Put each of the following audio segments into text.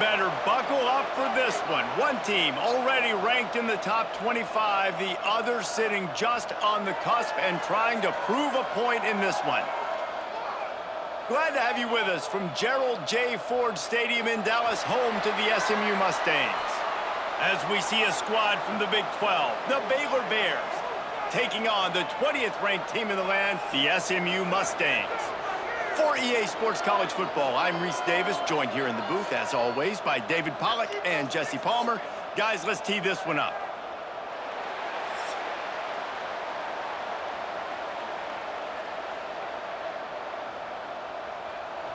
better buckle up for this one. One team already ranked in the top 25, the other sitting just on the cusp and trying to prove a point in this one. Glad to have you with us from Gerald J. Ford Stadium in Dallas, home to the SMU Mustangs. As we see a squad from the Big 12, the Baylor Bears, taking on the 20th ranked team in the land, the SMU Mustangs. For EA Sports College Football, I'm Reese Davis, joined here in the booth, as always, by David Pollack and Jesse Palmer. Guys, let's tee this one up.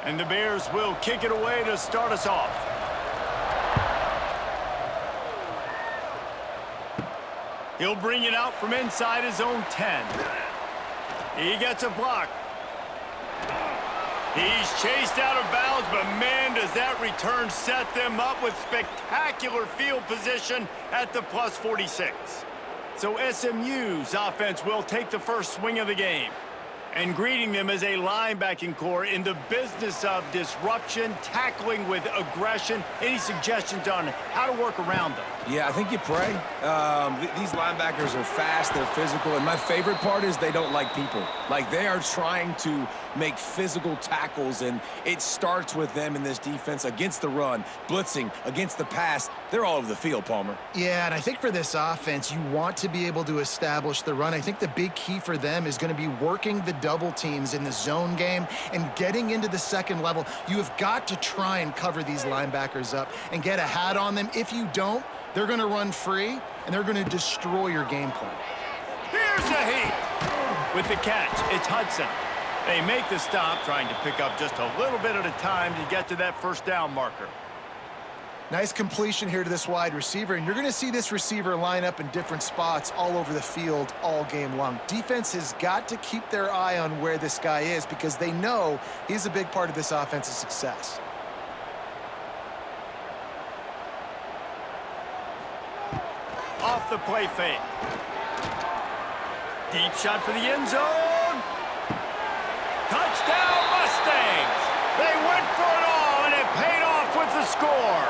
And the Bears will kick it away to start us off. He'll bring it out from inside his own 10. He gets a block. He's chased out of bounds, but man, does that return set them up with spectacular field position at the plus 46. So SMU's offense will take the first swing of the game. And greeting them as a linebacking core in the business of disruption, tackling with aggression. Any suggestions on how to work around them? Yeah, I think you pray. These linebackers are fast, they're physical, and my favorite part is they don't like people. Like, they are trying to make physical tackles, and it starts with them in this defense against the run, blitzing, against the pass. They're all over the field, Palmer. Yeah, and I think for this offense, you want to be able to establish the run. I think the big key for them is going to be working the double teams in the zone game and getting into the second level. You have got to try and cover these linebackers up and get a hat on them. If you don't, they're going to run free, and they're going to destroy your game plan. Here's a heat. With the catch, it's Hudson. They make the stop, trying to pick up just a little bit at a time to get to that first down marker. Nice completion here to this wide receiver, and you're going to see this receiver line up in different spots all over the field all game long. Defense has got to keep their eye on where this guy is because they know he's a big part of this offense's success. Off the play fake. Deep shot for the end zone. Touchdown, Mustangs! They went for it all, and it paid off with the score.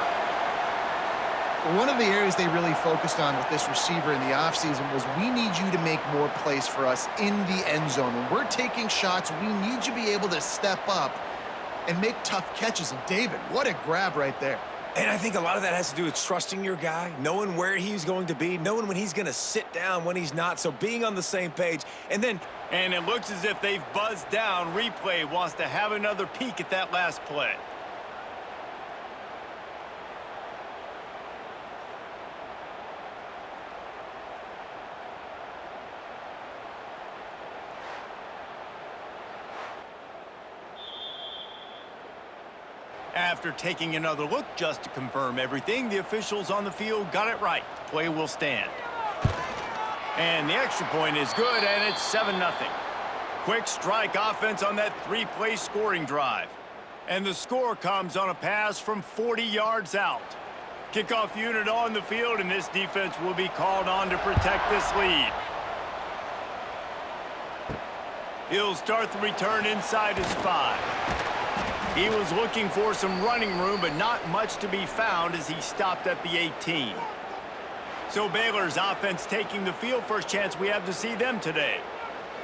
One of the areas they really focused on with this receiver in the offseason was we need you to make more plays for us in the end zone. When we're taking shots, we need you to be able to step up and make tough catches. And David, what a grab right there. And I think a lot of that has to do with trusting your guy, knowing where he's going to be, knowing when he's going to sit down, when he's not, so being on the same page. And it looks as if they've buzzed down. Replay wants to have another peek at that last play. After taking another look just to confirm everything, the officials on the field got it right. The play will stand. And the extra point is good, and it's 7-0. Quick strike offense on that three-play scoring drive. And the score comes on a pass from 40 yards out. Kickoff unit on the field, and this defense will be called on to protect this lead. He'll start the return inside his 5. He was looking for some running room, but not much to be found as he stopped at the 18. So Baylor's offense taking the field. First chance we have to see them today.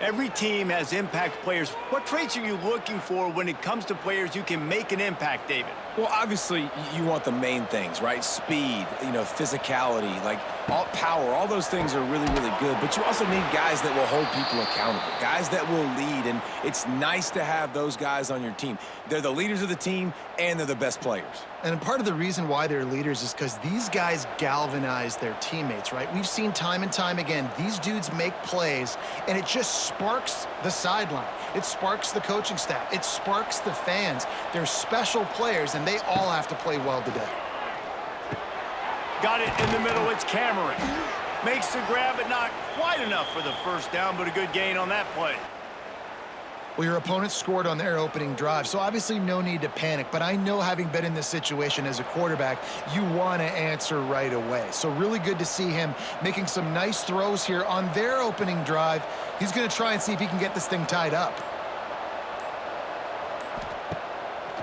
Every team has impact players. What traits are you looking for when it comes to players who can make an impact, David? well, obviously, you want the main things, right? Speed, physicality, like all power, all those things are really, really good. But you also need guys that will hold people accountable, guys that will lead. And it's nice to have those guys on your team. They're the leaders of the team, and they're the best players. And part of the reason why they're leaders is because these guys galvanize their teammates, right? We've seen time and time again, these dudes make plays, and it just sparks the sideline. It sparks the coaching staff. It sparks the fans. They're special players, and they all have to play well today. Got it in the middle. It's Cameron. Makes the grab, but not quite enough for the first down, but a good gain on that play. Well, your opponent scored on their opening drive, so obviously no need to panic. But I know, having been in this situation as a quarterback, you want to answer right away. So really good to see him making some nice throws here on their opening drive. He's going to try and see if he can get this thing tied up.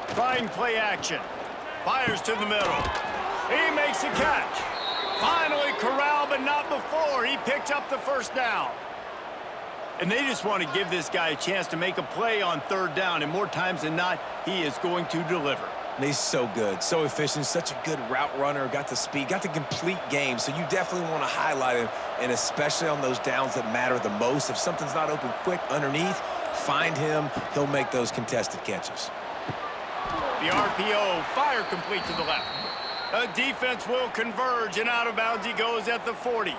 Trying play action. Fires to the middle. He makes the catch. Finally corralled, but not before. He picks up the first down. And they just want to give this guy a chance to make a play on third down, and more times than not, he is going to deliver. And he's so good, so efficient, such a good route runner, got the speed, got the complete game, so you definitely want to highlight him, and especially on those downs that matter the most. If something's not open quick underneath, find him. He'll make those contested catches. The RPO, fire complete to the left. The defense will converge, and out of bounds he goes at the 40.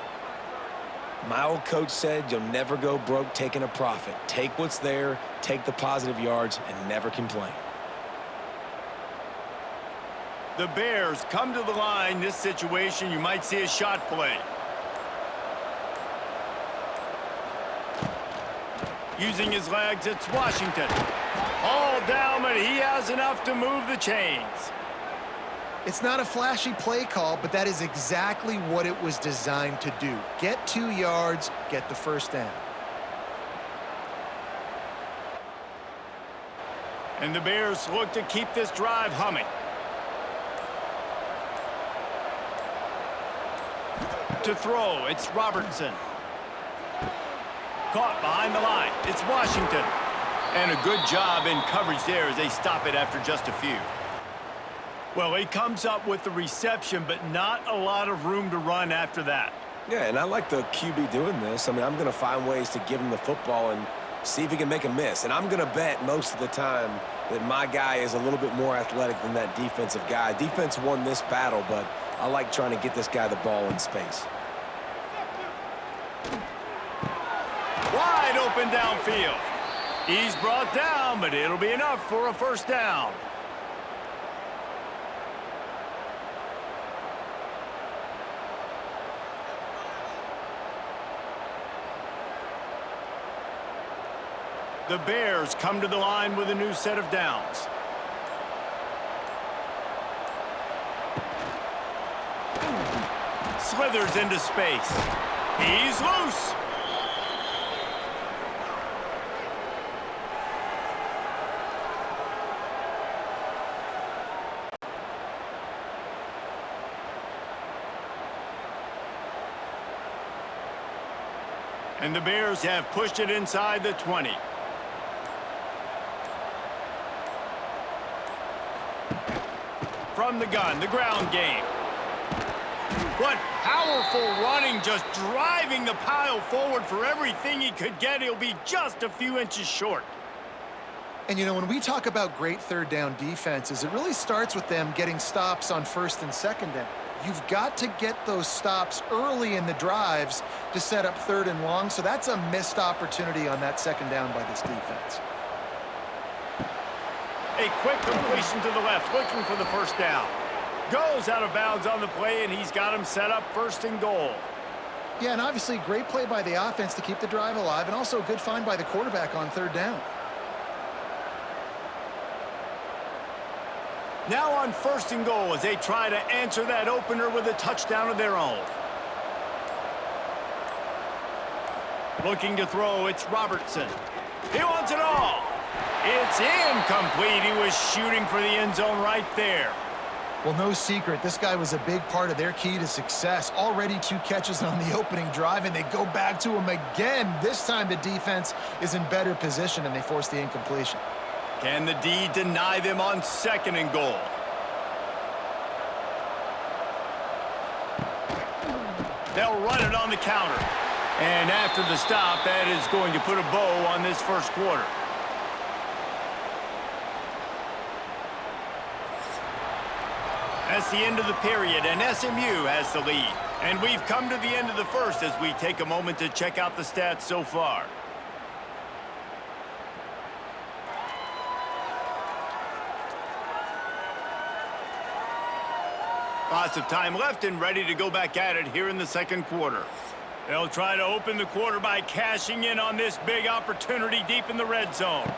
My old coach said you'll never go broke taking a profit. Take what's there, take the positive yards, and never complain. The Bears come to the line. This situation, you might see a shot play. Using his legs, it's Washington. All down, but he has enough to move the chains. It's not a flashy play call, but that is exactly what it was designed to do. Get 2 yards, get the first down. And the Bears look to keep this drive humming. To throw, it's Robertson. Caught behind the line, it's Washington. And a good job in coverage there as they stop it after just a few. Well, he comes up with the reception, but not a lot of room to run after that. Yeah, and I like the QB doing this. I mean, I'm going to find ways to give him the football and see if he can make a miss. And I'm going to bet most of the time that my guy is a little bit more athletic than that defensive guy. Defense won this battle, but I like trying to get this guy the ball in space. Wide open downfield. He's brought down, but it'll be enough for a first down. The Bears come to the line with a new set of downs. Slithers into space. He's loose. And the Bears have pushed it inside the 20. From the gun, the ground game. What powerful running, just driving the pile forward for everything he could get. He'll be just a few inches short. And, you know, when we talk about great third down defenses, it really starts with them getting stops on first and second down. You've got to get those stops early in the drives to set up third and long, so that's a missed opportunity on that second down by this defense. A quick completion to the left, looking for the first down. Goes out of bounds on the play, and he's got him set up first and goal. Yeah, and obviously great play by the offense to keep the drive alive, and also a good find by the quarterback on third down. Now on first and goal as they try to answer that opener with a touchdown of their own. Looking to throw, it's Robertson. He wants it all. It's incomplete. He was shooting for the end zone right there. Well, no secret, this guy was a big part of their key to success. Already 2 catches on the opening drive, and they go back to him again. This time the defense is in better position, and they force the incompletion. Can the D deny them on second and goal? They'll run it on the counter. And after the stop, that is going to put a bow on this first quarter. That's the end of the period, and SMU has the lead. And we've come to the end of the first as we take a moment to check out the stats so far. Lots of time left and ready to go back at it here in the second quarter. They'll try to open the quarter by cashing in on this big opportunity deep in the red zone.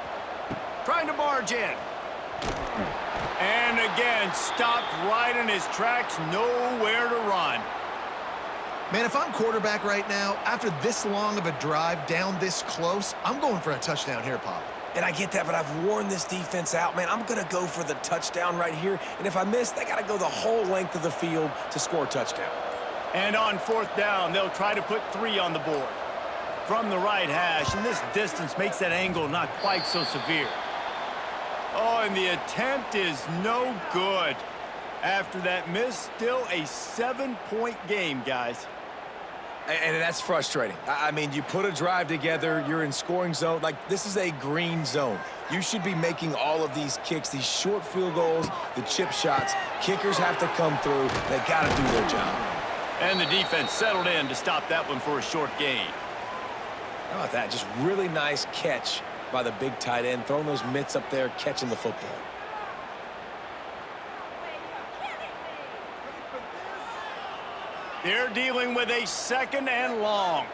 Trying to barge in. And again, stopped right in his tracks, nowhere to run. Man, if I'm quarterback right now, after this long of a drive down this close, I'm going for a touchdown here, Pop. And I get that, but I've worn this defense out, man. I'm going to go for the touchdown right here. And if I miss, they got to go the whole length of the field to score a touchdown. And on 4th down, they'll try to put 3 on the board. From the right hash, and this distance makes that angle not quite so severe. Oh, and the attempt is no good. After that miss, still a 7-point game, guys. And that's frustrating. I mean, you put a drive together, you're in scoring zone. Like, this is a green zone. You should be making all of these kicks, these short field goals, the chip shots. Kickers have to come through. They got to do their job. And the defense settled in to stop that one for a short gain. How about that? Just really nice catch by the big tight end, throwing those mitts up there, catching the football. They're dealing with a 2nd and long.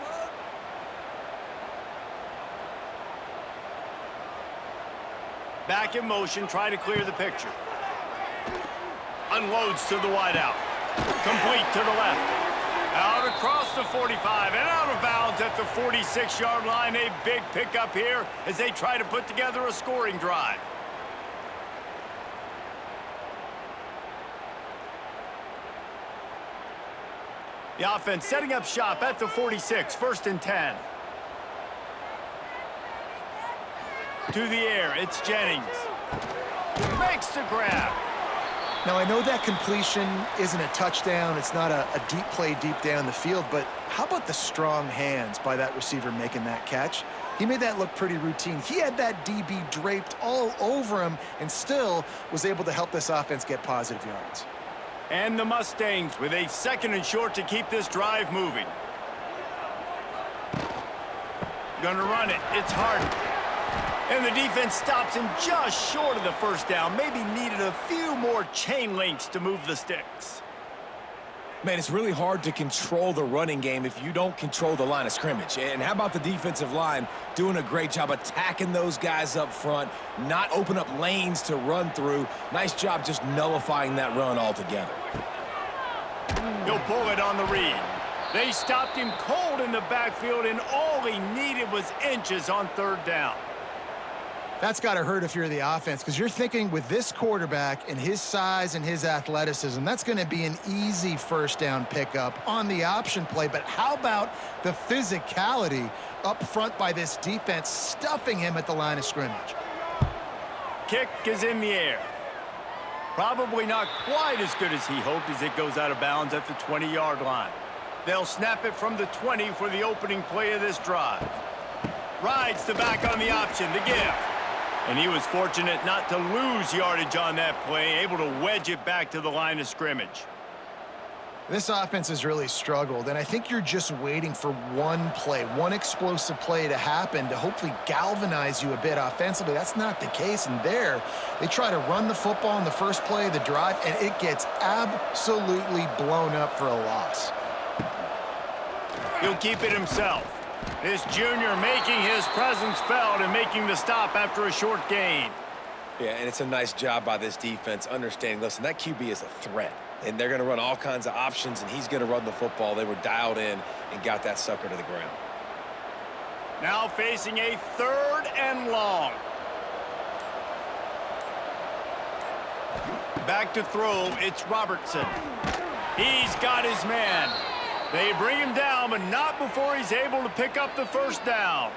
Back in motion, try to clear the picture. Unloads to the wideout. Complete to the left. Out across the 45 and out of bounds at the 46-yard line. A big pickup here as they try to put together a scoring drive. The offense setting up shop at the 46, 1st and 10. To the air, it's Jennings. Makes the grab. Now, I know that completion isn't a touchdown. It's not a deep play deep down the field, but how about the strong hands by that receiver making that catch? He made that look pretty routine. He had that DB draped all over him and still was able to help this offense get positive yards. And the Mustangs with a 2nd and short to keep this drive moving. Gonna run it. It's Harden. And the defense stops him just short of the 1st down. Maybe needed a few more chain links to move the sticks. Man, it's really hard to control the running game if you don't control the line of scrimmage. And how about the defensive line doing a great job attacking those guys up front, not open up lanes to run through. Nice job just nullifying that run altogether. He'll pull it on the read. They stopped him cold in the backfield, and all he needed was inches on 3rd down. That's got to hurt if you're the offense, because you're thinking with this quarterback and his size and his athleticism, that's going to be an easy 1st down pickup on the option play. But how about the physicality up front by this defense, stuffing him at the line of scrimmage? Kick is in the air. Probably not quite as good as he hoped as it goes out of bounds at the 20-yard line. They'll snap it from the 20 for the opening play of this drive. Rides the back on the option, the give. And he was fortunate not to lose yardage on that play, able to wedge it back to the line of scrimmage. This offense has really struggled, and I think you're just waiting for one play, one explosive play to happen to hopefully galvanize you a bit offensively. That's not the case, and there, they try to run the football in the first play of the drive, and it gets absolutely blown up for a loss. He'll keep it himself. This junior making his presence felt and making the stop after a short gain. Yeah, and it's a nice job by this defense understanding, listen, that QB is a threat. And they're going to run all kinds of options, and he's going to run the football. They were dialed in and got that sucker to the ground. Now facing a 3rd and long. Back to throw, it's Robertson. He's got his man. They bring him down, but not before he's able to pick up the 1st down.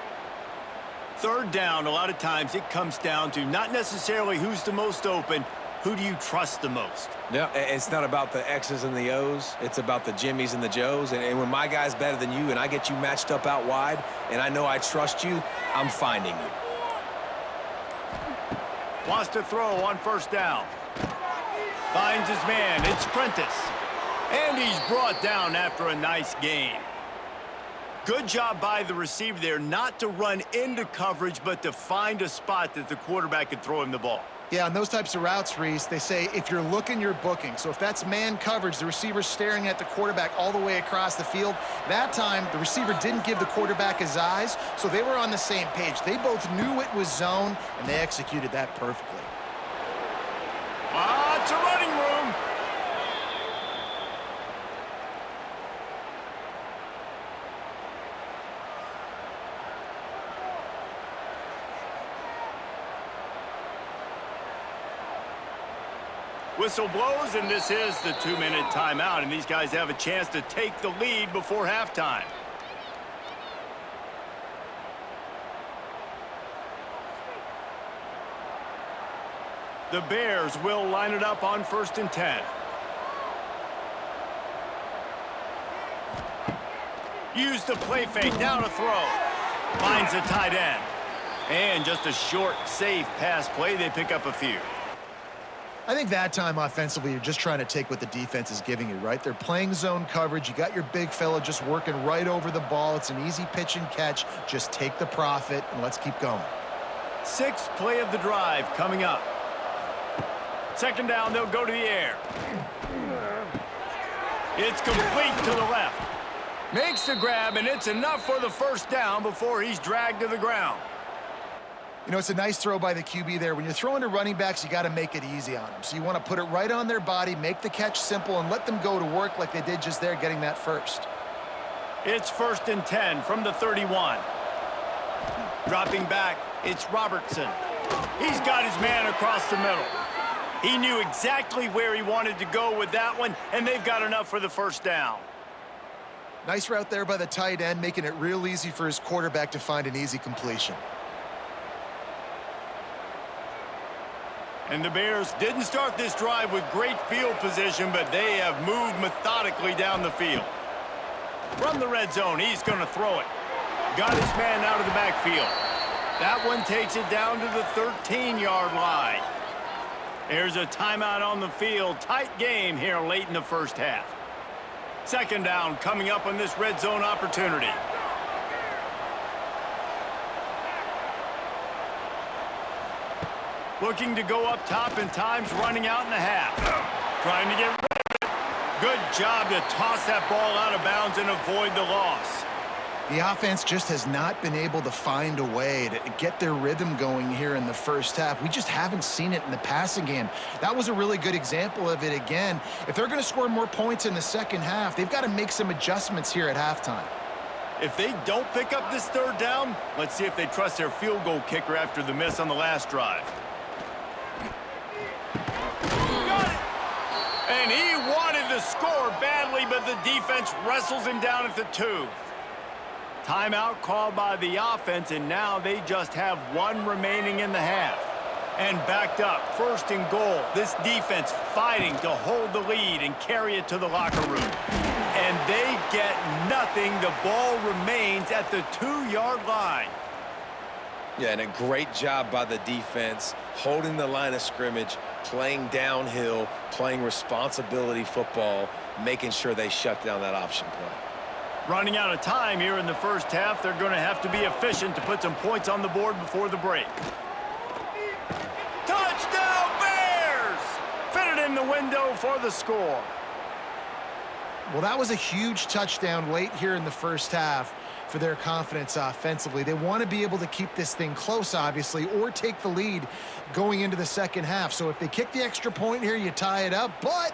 3rd down, a lot of times it comes down to not necessarily who's the most open, who do you trust the most? Yeah, it's not about the X's and the O's. It's about the Jimmies and the Joes. And when my guy's better than you and I get you matched up out wide and I know I trust you, I'm finding you. Wants to throw on 1st down. Finds his man. It's Prentice. And he's brought down after a nice gain. Good job by the receiver there not to run into coverage, but to find a spot that the quarterback could throw him the ball. Yeah, on those types of routes, Reese, they say if you're looking, you're booking. So if that's man coverage, the receiver's staring at the quarterback all the way across the field. That time, the receiver didn't give the quarterback his eyes, so they were on the same page. They both knew it was zone, and they executed that perfectly. Lots of running room. Whistle blows, and this is the 2-minute timeout, and these guys have a chance to take the lead before halftime. The Bears will line it up on 1st and 10. Use the play fake, now to throw. Finds the tight end. And just a short, safe pass play, they pick up a few. I think that time offensively, you're just trying to take what the defense is giving you, right? They're playing zone coverage. You got your big fella just working right over the ball. It's an easy pitch and catch. Just take the profit, and let's keep going. 6th play of the drive coming up. 2nd down, they'll go to the air. It's complete to the left. Makes the grab, and it's enough for the 1st down before he's dragged to the ground. You know, it's a nice throw by the QB there. When you're throwing to running backs, you got to make it easy on them. So you want to put it right on their body, make the catch simple, and let them go to work like they did just there, getting that first. It's 1st and 10 from the 31. Dropping back, it's Robertson. He's got his man across the middle. He knew exactly where he wanted to go with that one, and they've got enough for the 1st down. Nice route there by the tight end, making it real easy for his quarterback to find an easy completion. And the Bears didn't start this drive with great field position, but they have moved methodically down the field. From the red zone, he's going to throw it. Got his man out of the backfield. That one takes it down to the 13-yard line. There's a timeout on the field. Tight game here late in the 1st half. 2nd down coming up on this red zone opportunity. Looking to go up top, and time's running out in the half. Trying to get rid of it. Good job to toss that ball out of bounds and avoid the loss. The offense just has not been able to find a way to get their rhythm going here in the 1st half. We just haven't seen it in the passing game. That was a really good example of it again. If they're going to score more points in the 2nd half, they've got to make some adjustments here at halftime. If they don't pick up this 3rd down, let's see if they trust their field goal kicker after the miss on the last drive. Got it! And he wanted to score badly, but the defense wrestles him down at the 2. Timeout called by the offense, and now they just have 1 remaining in the half. And backed up, 1st and goal. This defense fighting to hold the lead and carry it to the locker room. And they get nothing. The ball remains at the 2-yard line. Yeah, and a great job by the defense, holding the line of scrimmage, playing downhill, playing responsibility football, making sure they shut down that option play. Running out of time here in the 1st half. They're going to have to be efficient to put some points on the board before the break. Touchdown, Bears! Fitted in the window for the score. Well, that was a huge touchdown late here in the 1st half for their confidence offensively. They want to be able to keep this thing close, obviously, or take the lead going into the 2nd half. So if they kick the extra point here, you tie it up, but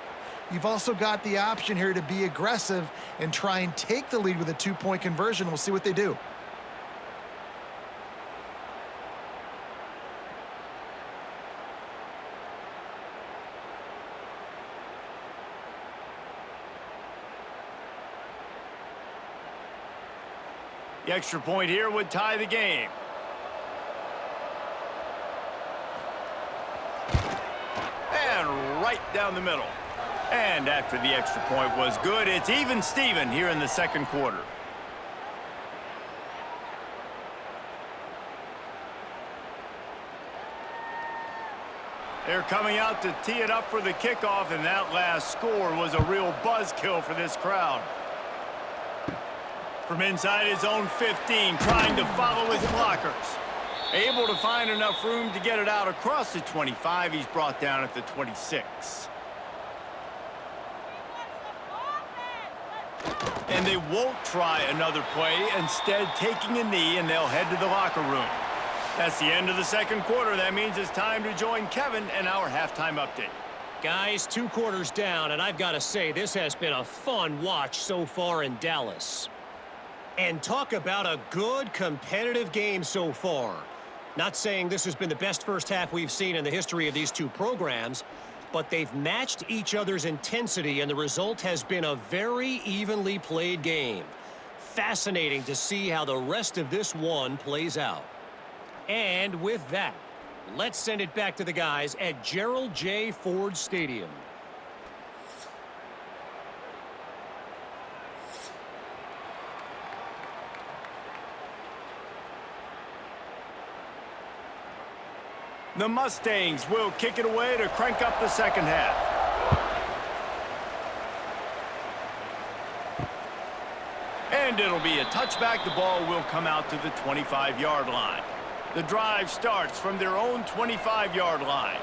you've also got the option here to be aggressive and try and take the lead with a 2-point conversion. We'll see what they do. The extra point here would tie the game. And right down the middle. And after the extra point was good, it's even Steven here in the 2nd quarter. They're coming out to tee it up for the kickoff, and that last score was a real buzzkill for this crowd. From inside his own 15, trying to follow his blockers. Able to find enough room to get it out across the 25. He's brought down at the 26. And they won't try another play, instead taking a knee, and they'll head to the locker room. That's the end of the 2nd quarter. That means it's time to join Kevin and our halftime update. Guys, 2 quarters down, and I've got to say, this has been a fun watch so far in Dallas. And talk about a good competitive game so far. Not saying this has been the best 1st half we've seen in the history of these 2 programs, but they've matched each other's intensity, and the result has been a very evenly played game. Fascinating to see how the rest of this one plays out. And with that, let's send it back to the guys at Gerald J. Ford Stadium. The Mustangs will kick it away to crank up the second half. And it'll be a touchback. The ball will come out to the 25-yard line. The drive starts from their own 25-yard line.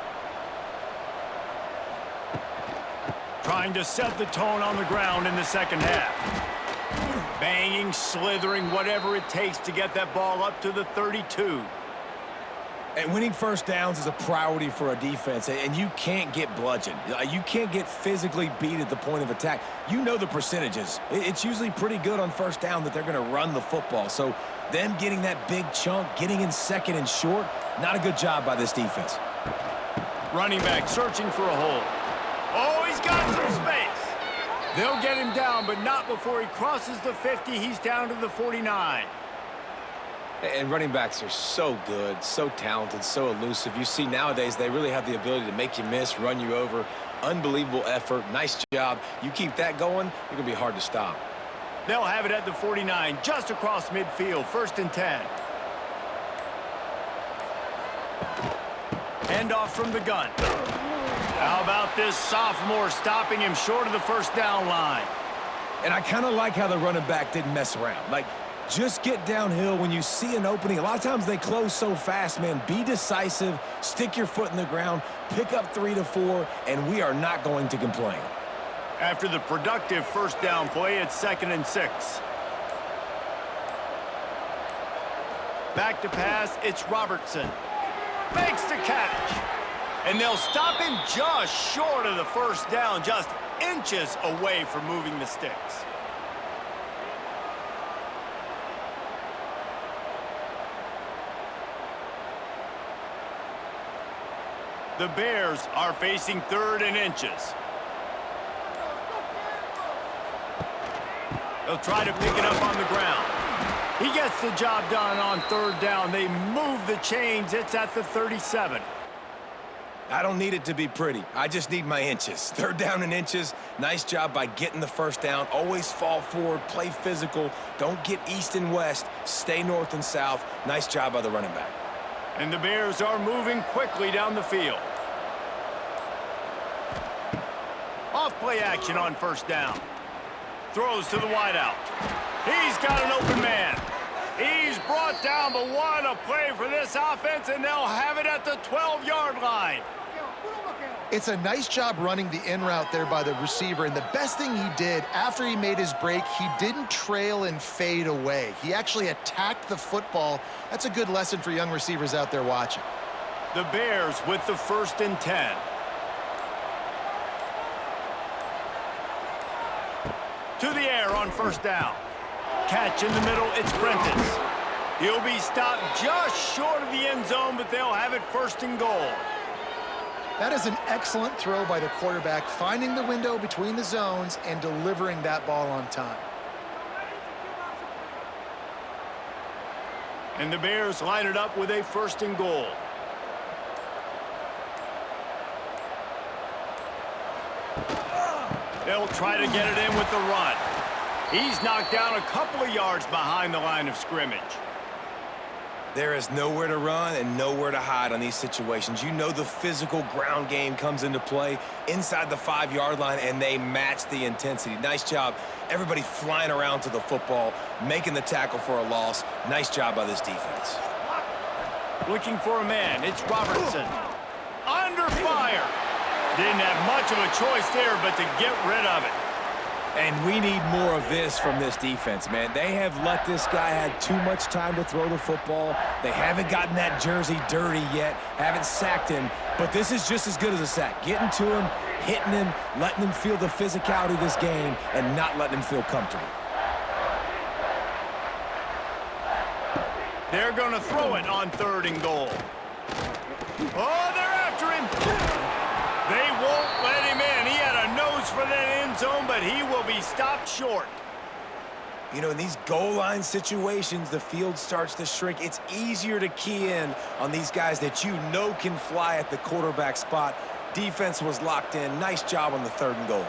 Trying to set the tone on the ground in the second half. Banging, slithering, whatever it takes to get that ball up to the 32. And winning first downs is a priority for a defense, and you can't get bludgeoned. You can't get physically beat at the point of attack. You know the percentages. It's usually pretty good on first down that they're going to run the football. So them getting that big chunk, getting in second and short, not a good job by this defense. Running back searching for a hole. Oh, he's got some space. They'll get him down, but not before he crosses the 50. He's down to the 49. And running backs are so good, so talented, so elusive. You see nowadays they really have the ability to make you miss, run you over. Unbelievable effort. Nice job. You keep that going, you're going to be hard to stop. They'll have it at the 49, just across midfield, 1st and 10. Hand off from the gun. How about this sophomore stopping him short of the first down line? And I kind of like how the running back didn't mess around. Like, just get downhill when you see an opening. A lot of times they close so fast, man. Be decisive, stick your foot in the ground, pick up 3 to 4, and we are not going to complain. After the productive first down play, it's 2nd and 6. Back to pass, it's Robertson. Makes the catch. And they'll stop him just short of the first down, just inches away from moving the sticks. The Bears are facing 3rd and inches. They'll try to pick it up on the ground. He gets the job done on 3rd down. They move the chains. It's at the 37. I don't need it to be pretty. I just need my inches. 3rd down and inches. Nice job by getting the first down. Always fall forward, play physical. Don't get east and west. Stay north and south. Nice job by the running back. And the Bears are moving quickly down the field. Off-play action on 1st down. Throws to the wideout. He's got an open man. He's brought down, but what a play for this offense, and they'll have it at the 12-yard line. It's a nice job running the in route there by the receiver, and the best thing he did after he made his break, he didn't trail and fade away. He actually attacked the football. That's a good lesson for young receivers out there watching. The Bears with the 1st and 10. To the air on 1st down. Catch in the middle, it's Prentice. He'll be stopped just short of the end zone, but they'll have it 1st and goal. That is an excellent throw by the quarterback, finding the window between the zones and delivering that ball on time. And the Bears line it up with a 1st and goal. They'll try to get it in with the run. He's knocked down a couple of yards behind the line of scrimmage. There is nowhere to run and nowhere to hide on these situations. You know the physical ground game comes into play inside the 5-yard line, and they match the intensity. Nice job. Everybody flying around to the football, making the tackle for a loss. Nice job by this defense. Looking for a man. It's Robertson. Under fire. Didn't have much of a choice there but to get rid of it. And we need more of this from this defense, man. They have let this guy have too much time to throw the football. They haven't gotten that jersey dirty yet, haven't sacked him, but this is just as good as a sack. Getting to him, hitting him, letting him feel the physicality of this game, and not letting him feel comfortable. They're going to throw it on 3rd and goal. Oh, they're after him. They won't end zone, but he will be stopped short. You know, in these goal line situations, the field starts to shrink. It's easier to key in on these guys that you know can fly at the quarterback spot. Defense was locked in. Nice job on the 3rd and goal.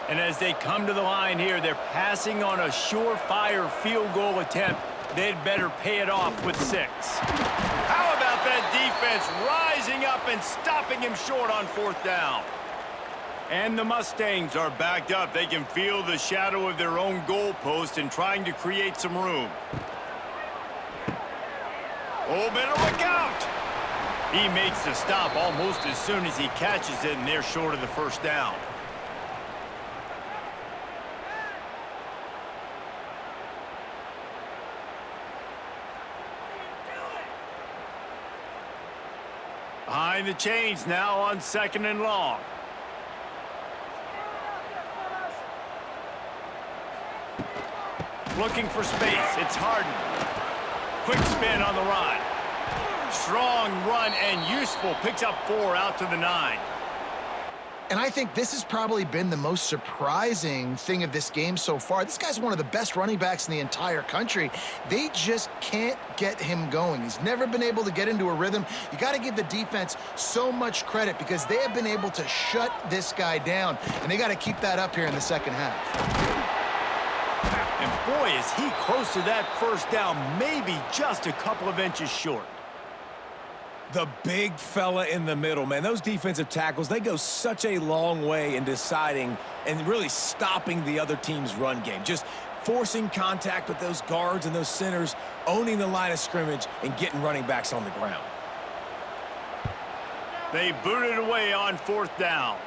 And as they come to the line here, they're passing on a surefire field goal attempt. They'd better pay it off with 6. How about that defense rising up and stopping him short on 4th down? And the Mustangs are backed up. They can feel the shadow of their own goalpost and trying to create some room. Oh, better look out! He makes the stop almost as soon as he catches it, and they're short of the 1st down. Behind the chains now on 2nd and long. Looking for space. It's Harden. Quick spin on the run. Strong run and useful. Picks up 4 out to the 9. And I think this has probably been the most surprising thing of this game so far. This guy's one of the best running backs in the entire country. They just can't get him going. He's never been able to get into a rhythm. You got to give the defense so much credit because they have been able to shut this guy down, and they got to keep that up here in the 2nd half. And boy, is he close to that 1st down, maybe just a couple of inches short. The big fella in the middle, man. Those defensive tackles, they go such a long way in deciding and really stopping the other team's run game. Just forcing contact with those guards and those centers, owning the line of scrimmage, and getting running backs on the ground. They boot it away on 4th down.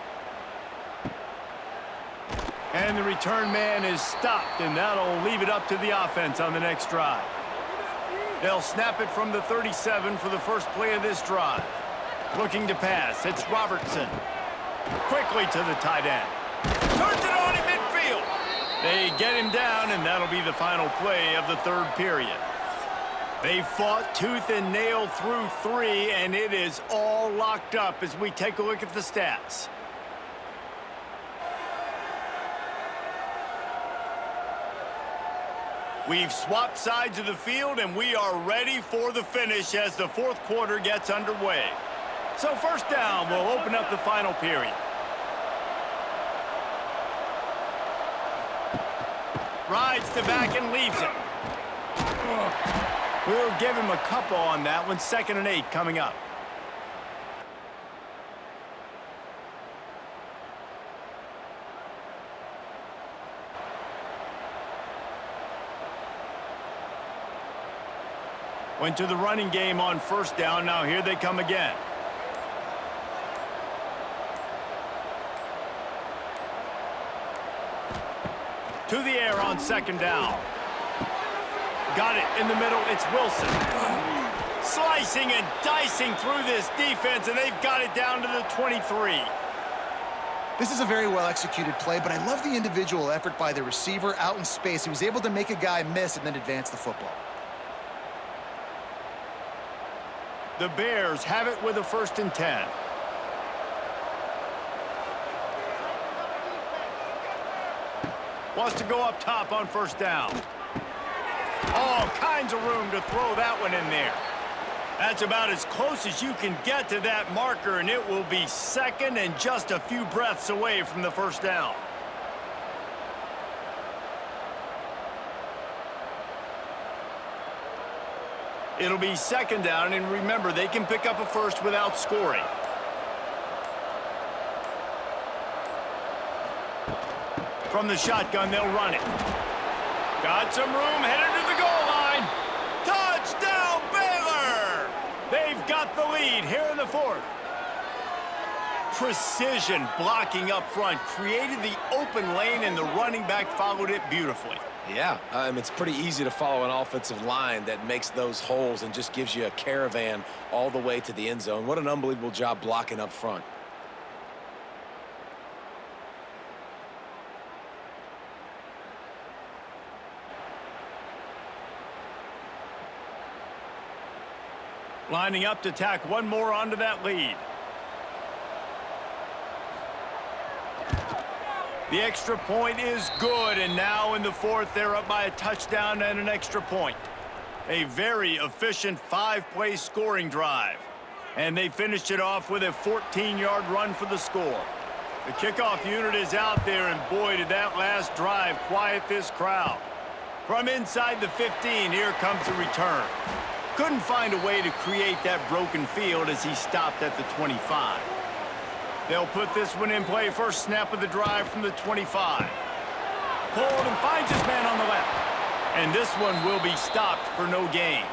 And the return man is stopped, and that'll leave it up to the offense on the next drive. They'll snap it from the 37 for the first play of this drive. Looking to pass, it's Robertson. Quickly to the tight end. Turns it on in midfield. They get him down, and that'll be the final play of the 3rd period. They fought tooth and nail through 3, and it is all locked up as we take a look at the stats. We've swapped sides of the field, and we are ready for the finish as the 4th quarter gets underway. So 1st down will open up the final period. Rides to back and leaves it. We'll give him a couple on that one. 2nd and 8 coming up. Went to the running game on 1st down. Now here they come again. To the air on 2nd down. Got it in the middle. It's Wilson. Slicing and dicing through this defense, and they've got it down to the 23. This is a very well-executed play, but I love the individual effort by the receiver out in space. He was able to make a guy miss and then advance the football. The Bears have it with a 1st and 10. Wants to go up top on 1st down. All kinds of room to throw that one in there. That's about as close as you can get to that marker, and it will be 2nd and just a few breaths away from the 1st down. It'll be 2nd down, and remember, they can pick up a 1st without scoring. From the shotgun, they'll run it. Got some room, headed to the goal line. Touchdown, Baylor! They've got the lead here in the 4th. Precision blocking up front, created the open lane, and the running back followed it beautifully. Yeah, it's pretty easy to follow an offensive line that makes those holes and just gives you a caravan all the way to the end zone. What an unbelievable job blocking up front. Lining up to tack one more onto that lead. The extra point is good, and now in the fourth, they're up by a touchdown and an extra point. A very efficient 5-play scoring drive. And they finished it off with a 14-yard run for the score. The kickoff unit is out there, and boy, did that last drive quiet this crowd. From inside the 15, here comes the return. Couldn't find a way to create that broken field as he stopped at the 25. They'll put this one in play first snap of the drive from the 25. Pulled and finds his man on the left. And this one will be stopped for no gain.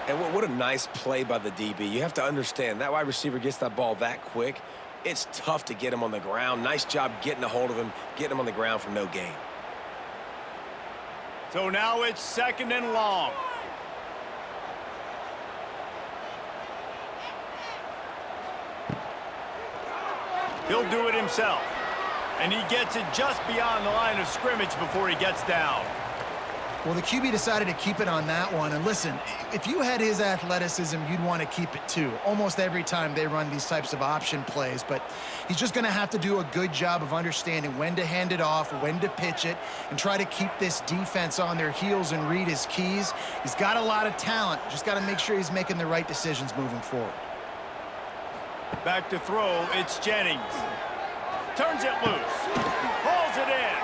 And what a nice play by the DB. You have to understand, that wide receiver gets that ball that quick, it's tough to get him on the ground. Nice job getting a hold of him, getting him on the ground for no gain. So now it's 2nd and long. He'll do it himself. And he gets it just beyond the line of scrimmage before he gets down. Well, the QB decided to keep it on that one. And listen, if you had his athleticism, you'd want to keep it too. Almost every time they run these types of option plays. But he's just going to have to do a good job of understanding when to hand it off, when to pitch it, and try to keep this defense on their heels and read his keys. He's got a lot of talent. Just got to make sure he's making the right decisions moving forward. Back to throw, it's Jennings. Turns it loose. Pulls it in.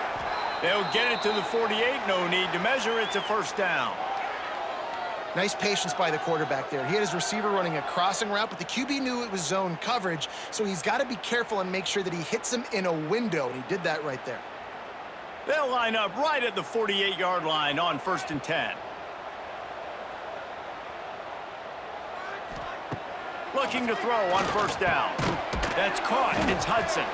They'll get it to the 48. No need to measure. It's a first down. Nice patience by the quarterback there. He had his receiver running a crossing route, but the QB knew it was zone coverage, so he's got to be careful and make sure that he hits him in a window, and he did that right there. They'll line up right at the 48-yard line on 1st and 10. Looking to throw on first down. That's caught. It's Hudson.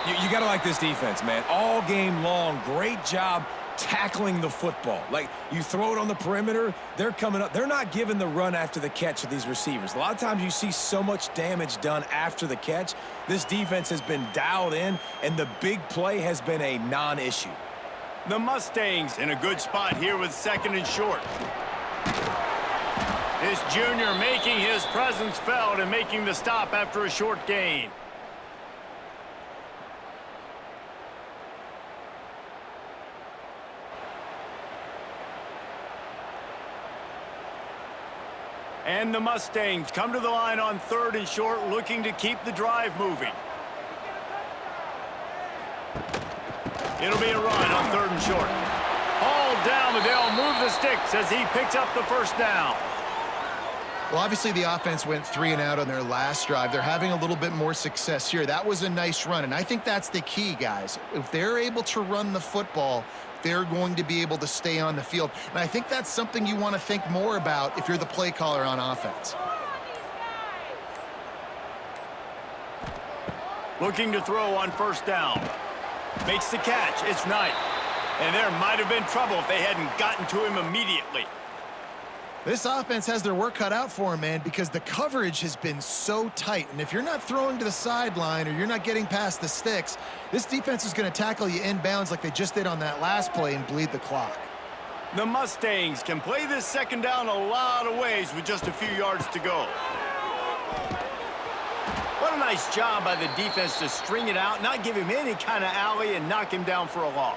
You got to like this defense, man. All game long, great job tackling the football. Like, you throw it on the perimeter, they're coming up. They're not giving the run after the catch of these receivers. A lot of times you see so much damage done after the catch. This defense has been dialed in, and the big play has been a non-issue. The Mustangs in a good spot here with 2nd and short. This junior making his presence felt and making the stop after a short gain. And the Mustangs come to the line on 3rd and short, looking to keep the drive moving. It'll be a run on 3rd and short. Hauled down, but they'll move the sticks as he picks up the first down. Well, obviously the offense went 3 and out on their last drive. They're having a little bit more success here. That was a nice run, and I think that's the key, guys. If they're able to run the football, they're going to be able to stay on the field. And I think that's something you want to think more about if you're the play caller on offense. Looking to throw on first down. Makes the catch. It's Knight. And there might have been trouble if they hadn't gotten to him immediately. This offense has their work cut out for them, man, because the coverage has been so tight. And if you're not throwing to the sideline or you're not getting past the sticks, this defense is going to tackle you inbounds like they just did on that last play and bleed the clock. The Mustangs can play this 2nd down a lot of ways with just a few yards to go. What a nice job by the defense to string it out, not give him any kind of alley, and knock him down for a loss.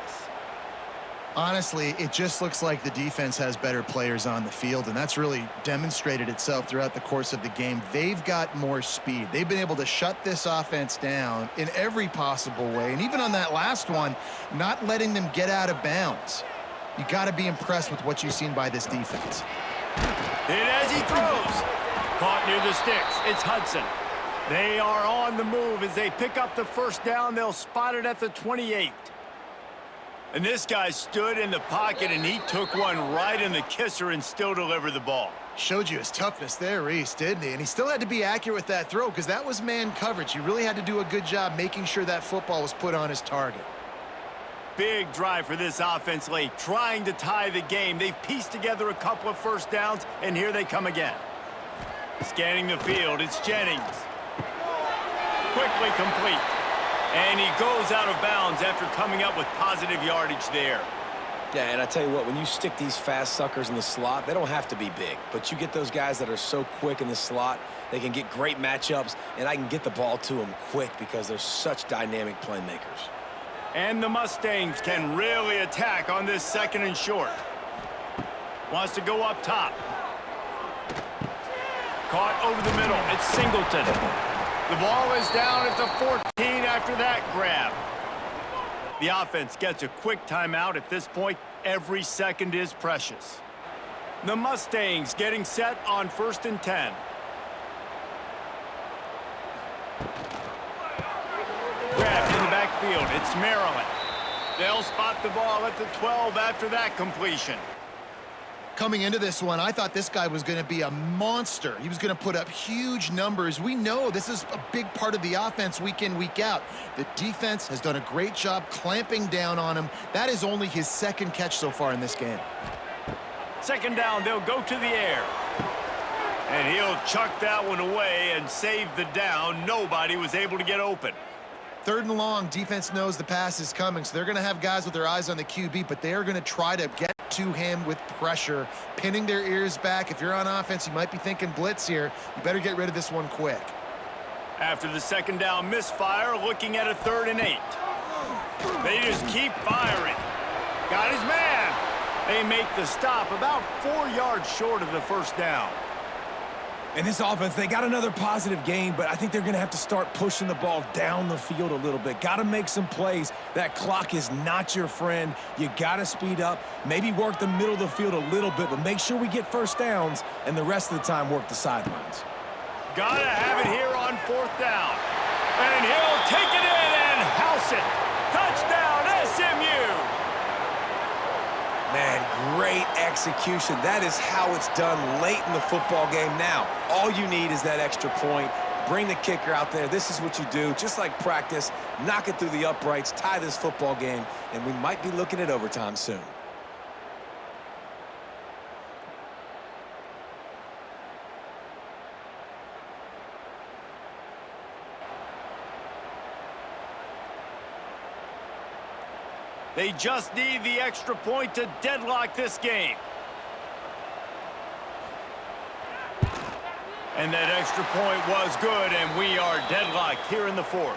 Honestly, it just looks like the defense has better players on the field, and that's really demonstrated itself throughout the course of the game. They've got more speed. They've been able to shut this offense down in every possible way, and even on that last one, not letting them get out of bounds. You got to be impressed with what you've seen by this defense. And as he throws, caught near the sticks, it's Hudson. They are on the move as they pick up the first down. They'll spot it at the 28. And this guy stood in the pocket, and he took one right in the kisser and still delivered the ball. Showed you his toughness there, Reese, didn't he? And he still had to be accurate with that throw because that was man coverage. He really had to do a good job making sure that football was put on his target. Big drive for this offense late, trying to tie the game. They've pieced together a couple of first downs, and here they come again. Scanning the field, it's Jennings. Quickly complete. And he goes out of bounds after coming up with positive yardage there. Yeah, and I tell you what, when you stick these fast suckers in the slot, they don't have to be big. But you get those guys that are so quick in the slot, they can get great matchups, and I can get the ball to them quick because they're such dynamic playmakers. And the Mustangs can really attack on this 2nd and short. Wants to go up top. Caught over the middle. It's Singleton. The ball is down at the 14 after that grab. The offense gets a quick timeout at this point. Every second is precious. The Mustangs getting set on 1st and 10. Grabbed in the backfield. It's Maryland. They'll spot the ball at the 12 after that completion. Coming into this one, I thought this guy was going to be a monster. He was going to put up huge numbers. We know this is a big part of the offense week in, week out. The defense has done a great job clamping down on him. That is only his 2nd catch so far in this game. 2nd down, they'll go to the air. And he'll chuck that one away and save the down. Nobody was able to get open. 3rd and long, defense knows the pass is coming, so they're going to have guys with their eyes on the QB, but they are going to try to get to him with pressure, pinning their ears back. If you're on offense, you might be thinking blitz here. You better get rid of this one quick. After the 2nd down misfire, looking at a 3rd and 8. They just keep firing. Got his man. They make the stop about 4 yards short of the 1st down. In this offense, they got another positive gain, but I think they're going to have to start pushing the ball down the field a little bit. Got to make some plays. That clock is not your friend. You got to speed up, maybe work the middle of the field a little bit, but make sure we get 1st downs, and the rest of the time work the sidelines. Got to have it here on 4th down. And he'll take it in and house it. Touchdown, SMU. Man, great execution. That is how it's done late in the football game. Now, all you need is that extra point. Bring the kicker out there. This is what you do. Just like practice, knock it through the uprights, tie this football game, and we might be looking at overtime soon. They just need the extra point to deadlock this game. And that extra point was good, and we are deadlocked here in the 4th.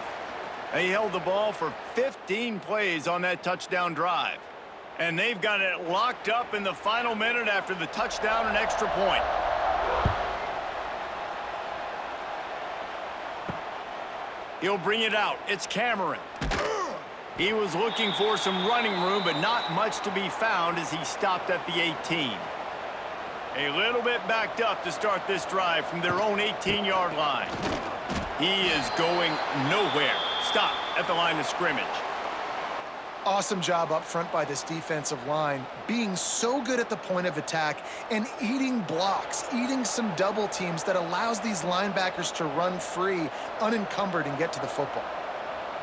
They held the ball for 15 plays on that touchdown drive. And they've got it locked up in the final minute after the touchdown and extra point. He'll bring it out. It's Cameron. He was looking for some running room, but not much to be found as he stopped at the 18. A little bit backed up to start this drive from their own 18-yard line. He is going nowhere. Stop at the line of scrimmage. Awesome job up front by this defensive line, being so good at the point of attack and eating blocks, eating some double teams that allows these linebackers to run free, unencumbered, and get to the football.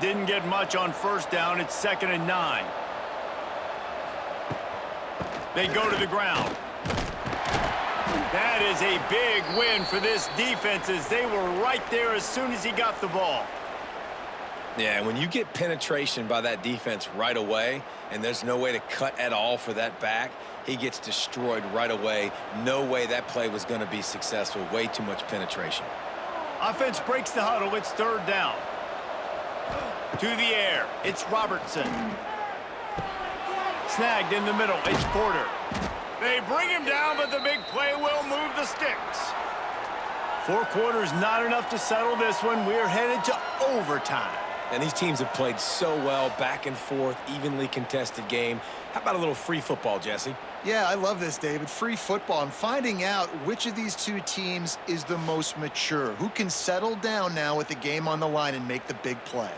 Didn't get much on 1st down. It's 2nd and 9. They go to the ground. That is a big win for this defense as they were right there as soon as he got the ball. Yeah, when you get penetration by that defense right away, and there's no way to cut at all for that back, he gets destroyed right away. No way that play was going to be successful. Way too much penetration. Offense breaks the huddle. It's 3rd down. To the air. It's Robertson. Snagged in the middle. It's Porter. They bring him down, but the big play will move the sticks. 4 quarters, not enough to settle this one. We're headed to overtime. And these teams have played so well, back and forth, evenly contested game. How about a little free football, Jesse? Yeah, I love this, David. Free football. I'm finding out which of these two teams is the most mature, who can settle down now with the game on the line and make the big play.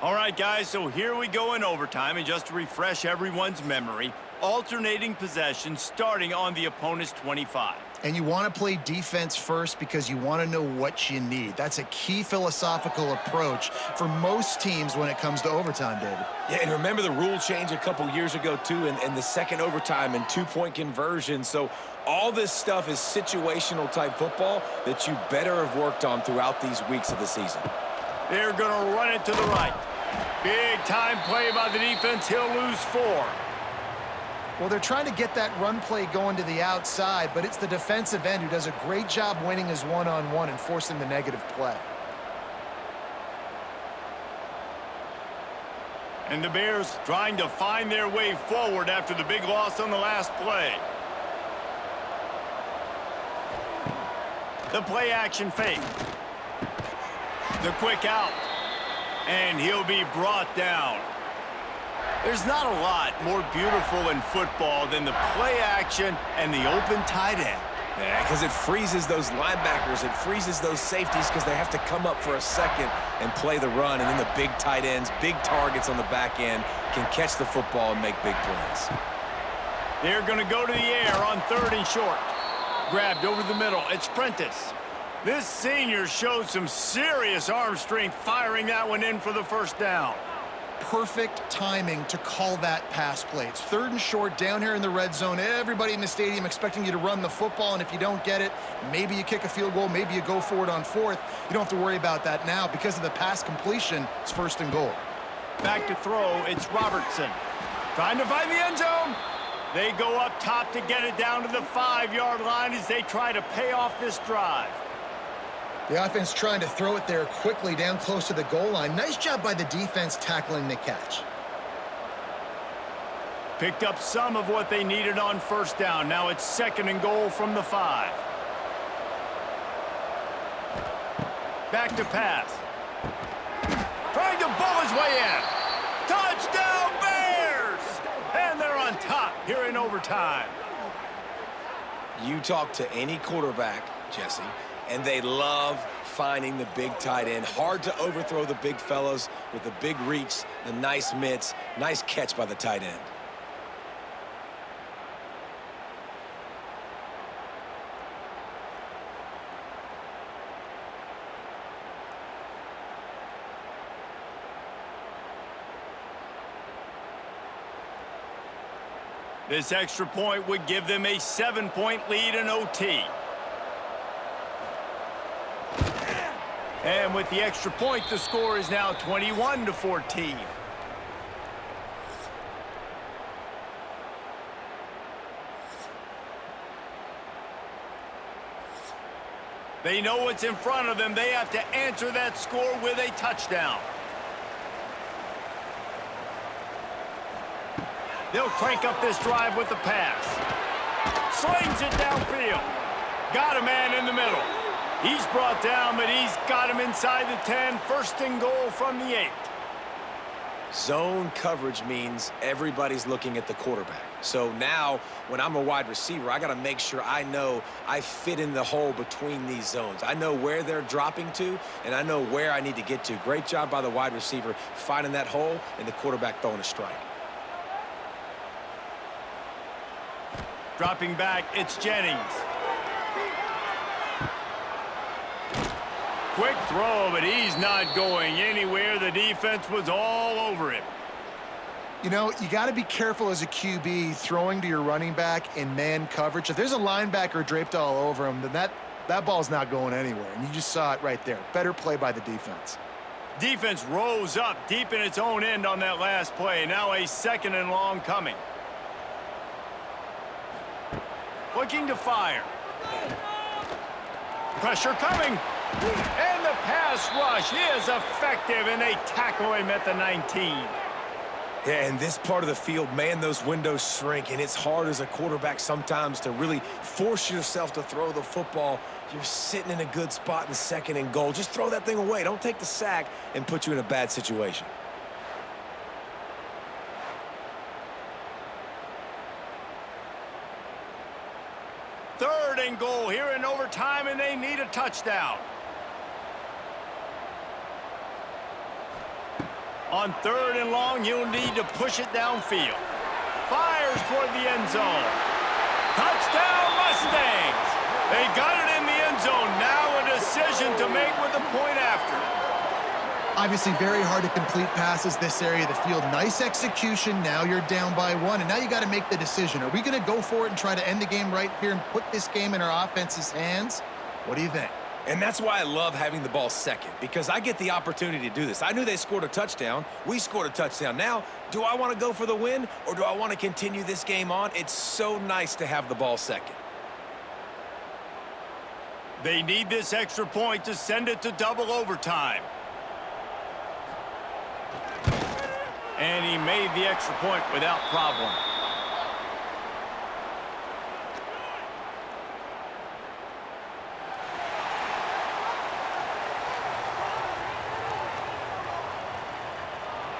All right, guys, so here we go in overtime, and just to refresh everyone's memory, alternating possession starting on the opponent's 25. And you want to play defense first because you want to know what you need. That's a key philosophical approach for most teams when it comes to overtime, David. Yeah, and remember the rule change a couple years ago, too, and the second overtime and 2-point conversion. So all this stuff is situational type football that you better have worked on throughout these weeks of the season. They're going to run it to the right. Big time play by the defense. He'll lose 4. Well, they're trying to get that run play going to the outside, but it's the defensive end who does a great job winning his one-on-one and forcing the negative play. And the Bears trying to find their way forward after the big loss on the last play. The play action fake. The quick out. And he'll be brought down. There's not a lot more beautiful in football than the play action and the open tight end. Yeah, because it freezes those linebackers. It freezes those safeties because they have to come up for a second and play the run. And then the big tight ends, big targets on the back end can catch the football and make big plays. They're going to go to the air on 3rd and short. Grabbed over the middle. It's Prentice. This senior shows some serious arm strength firing that one in for the first down. Perfect timing to call that pass play. It's 3rd and short down here in the red zone. Everybody in the stadium expecting you to run the football, and if you don't get it, maybe you kick a field goal, maybe you go for it on 4th. You don't have to worry about that now. Because of the pass completion, it's 1st and goal. Back to throw, it's Robertson. Trying to find the end zone. They go up top to get it down to the 5-yard line as they try to pay off this drive. The offense trying to throw it there quickly down close to the goal line. Nice job by the defense tackling the catch. Picked up some of what they needed on 1st down. Now it's 2nd and goal from the 5. Back to pass. Trying to bull his way in. Touchdown Bears! And they're on top here in overtime. You talk to any quarterback, Jesse, and they love finding the big tight end. Hard to overthrow the big fellas with the big reach, the nice mitts, nice catch by the tight end. This extra point would give them a 7-point lead in OT. And with the extra point, the score is now 21-14. They know what's in front of them. They have to answer that score with a touchdown. They'll crank up this drive with the pass. Slings it downfield. Got a man in the middle. He's brought down, but he's got him inside the 10. 1st and goal from the 8. Zone coverage means everybody's looking at the quarterback. So now, when I'm a wide receiver, I got to make sure I know I fit in the hole between these zones. I know where they're dropping to, and I know where I need to get to. Great job by the wide receiver finding that hole and the quarterback throwing a strike. Dropping back, it's Jennings. Quick throw, but he's not going anywhere. The defense was all over him. You know, you got to be careful as a QB throwing to your running back in man coverage. If there's a linebacker draped all over him, then that ball's not going anywhere. And you just saw it right there. Better play by the defense. Defense rose up deep in its own end on that last play. Now a 2nd and long coming. Looking to fire. Pressure coming. And the pass rush is effective, and they tackle him at the 19. Yeah, in this part of the field, man, those windows shrink, and it's hard as a quarterback sometimes to really force yourself to throw the football. You're sitting in a good spot in 2nd and goal. Just throw that thing away. Don't take the sack and put you in a bad situation. Third and goal here in overtime, and they need a touchdown. On 3rd and long, you'll need to push it downfield. Fires toward the end zone. Touchdown, Mustangs! They got it in the end zone. Now a decision to make with the point after. Obviously, very hard to complete passes this area of the field. Nice execution. Now you're down by 1, and now you got to make the decision. Are we going to go for it and try to end the game right here and put this game in our offense's hands? What do you think? And that's why I love having the ball second, because I get the opportunity to do this. I knew they scored a touchdown. We scored a touchdown. Now, do I want to go for the win, or do I want to continue this game on? It's so nice to have the ball second. They need this extra point to send it to double overtime. And he made the extra point without problem.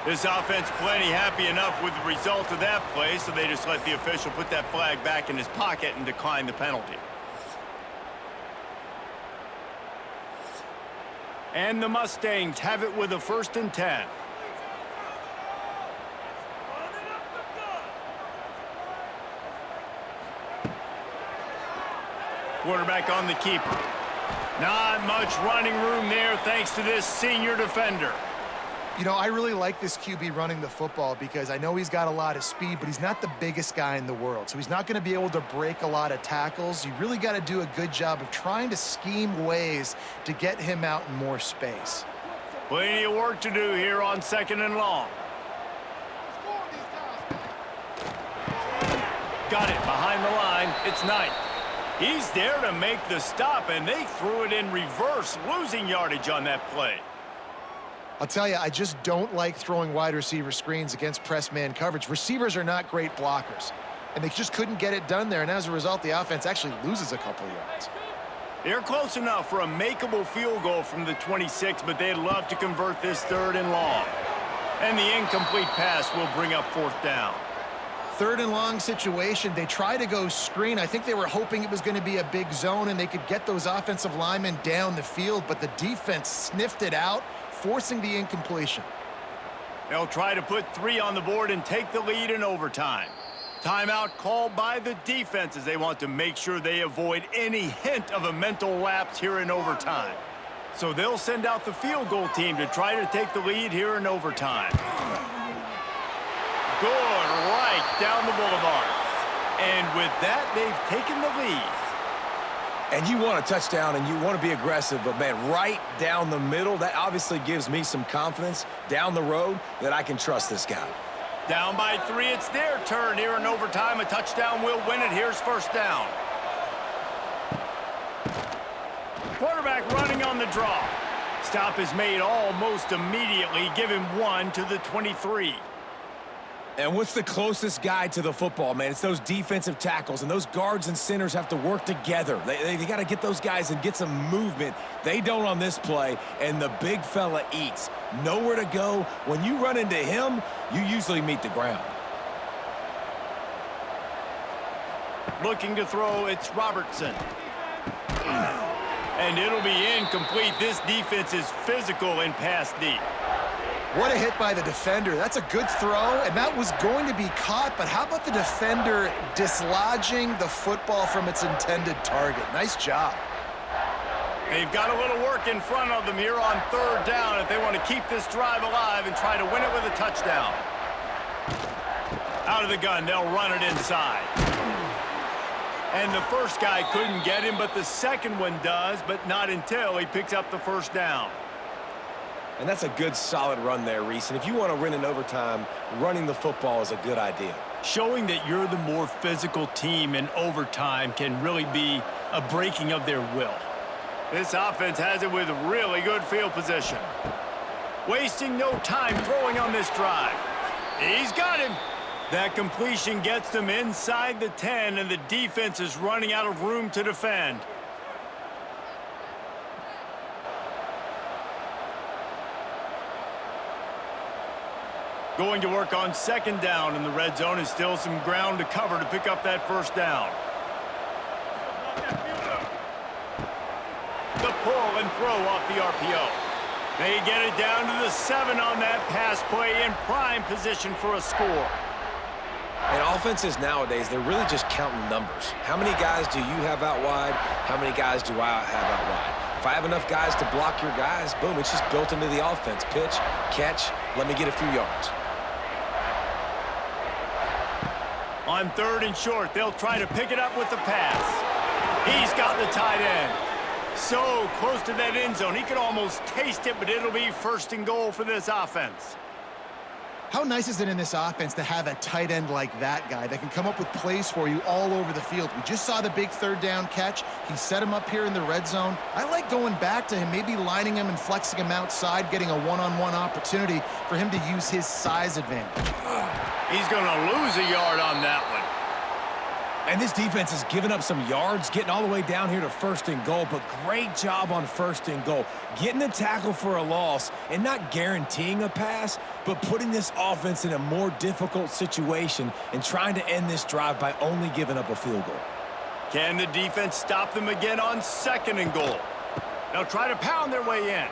This offense plenty happy enough with the result of that play, so they just let the official put that flag back in his pocket and decline the penalty. And the Mustangs have it with a 1st and 10. Quarterback on the keeper. Not much running room there thanks to this senior defender. You know, I really like this QB running the football because I know he's got a lot of speed, but he's not the biggest guy in the world. So he's not going to be able to break a lot of tackles. You really got to do a good job of trying to scheme ways to get him out in more space. Plenty of work to do here on 2nd and long. Got it behind the line. It's Knight. He's there to make the stop, and they threw it in reverse, losing yardage on that play. I'll tell you, I just don't like throwing wide receiver screens against press man coverage. Receivers are not great blockers, and they just couldn't get it done there, and as a result, the offense actually loses a couple yards. They're close enough for a makeable field goal from the 26, but they'd love to convert this 3rd and long. And the incomplete pass will bring up 4th down. 3rd and long situation. They try to go screen. I think they were hoping it was going to be a big zone and they could get those offensive linemen down the field, but the defense sniffed it out, forcing the incompletion. They'll try to put 3 on the board and take the lead in overtime. Timeout called by the defense as they want to make sure they avoid any hint of a mental lapse here in overtime. So they'll send out the field goal team to try to take the lead here in overtime. Good, right down the boulevard. And with that, they've taken the lead. And you want a touchdown and you want to be aggressive, but man, right down the middle, that obviously gives me some confidence down the road that I can trust this guy. Down by 3, it's their turn here in overtime. A touchdown will win it. Here's 1st down. Quarterback running on the draw. Stop is made almost immediately. Give him 1 to the 23. And what's the closest guy to the football, man? It's those defensive tackles, and those guards and centers have to work together. They got to get those guys and get some movement. They don't on this play, and the big fella eats. Nowhere to go. When you run into him, you usually meet the ground. Looking to throw, it's Robertson. And it'll be incomplete. This defense is physical in pass deep. What a hit by the defender. That's a good throw, and that was going to be caught, but how about the defender dislodging the football from its intended target? Nice job. They've got a little work in front of them here on 3rd down if they want to keep this drive alive and try to win it with a touchdown. Out of the gun, they'll run it inside. And the first guy couldn't get him, but the second one does, but not until he picks up the 1st down. And that's a good, solid run there, Reese. And if you want to win in overtime, running the football is a good idea. Showing that you're the more physical team in overtime can really be a breaking of their will. This offense has it with really good field position. Wasting no time throwing on this drive. He's got him. That completion gets them inside the 10, and the defense is running out of room to defend. Going to work on 2nd down in the red zone, and still some ground to cover to pick up that 1st down. The pull and throw off the RPO. They get it down to the 7 on that pass play, in prime position for a score. And offenses nowadays, they're really just counting numbers. How many guys do you have out wide? How many guys do I have out wide? If I have enough guys to block your guys, boom, it's just built into the offense. Pitch, catch, let me get a few yards. On 3rd and short, they'll try to pick it up with the pass. He's got the tight end. So close to that end zone, he could almost taste it, but it'll be 1st and goal for this offense. How nice is it in this offense to have a tight end like that guy that can come up with plays for you all over the field? We just saw the big third down catch. He set him up here in the red zone. I like going back to him, maybe lining him and flexing him outside, getting a one-on-one opportunity for him to use his size advantage. He's going to lose a yard on that one. And this defense has given up some yards, getting all the way down here to 1st and goal, but great job on 1st and goal. Getting the tackle for a loss and not guaranteeing a pass, but putting this offense in a more difficult situation and trying to end this drive by only giving up a field goal. Can the defense stop them again on 2nd and goal? They'll try to pound their way in.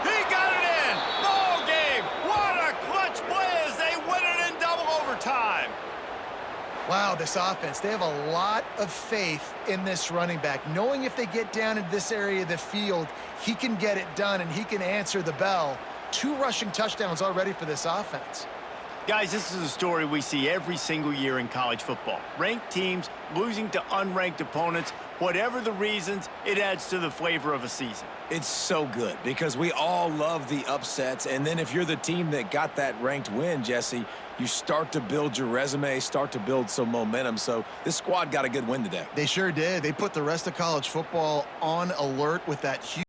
He got it in! Ball game! What a clutch play as they win it in double overtime! Wow, this offense, they have a lot of faith in this running back, knowing if they get down into this area of the field, he can get it done and he can answer the bell. 2 rushing touchdowns already for this offense. Guys, this is a story we see every single year in college football. Ranked teams losing to unranked opponents. Whatever the reasons, it adds to the flavor of a season. It's so good because we all love the upsets, and then if you're the team that got that ranked win, Jesse, you start to build your resume, start to build some momentum. So this squad got a good win today. They sure did. They put the rest of college football on alert with that huge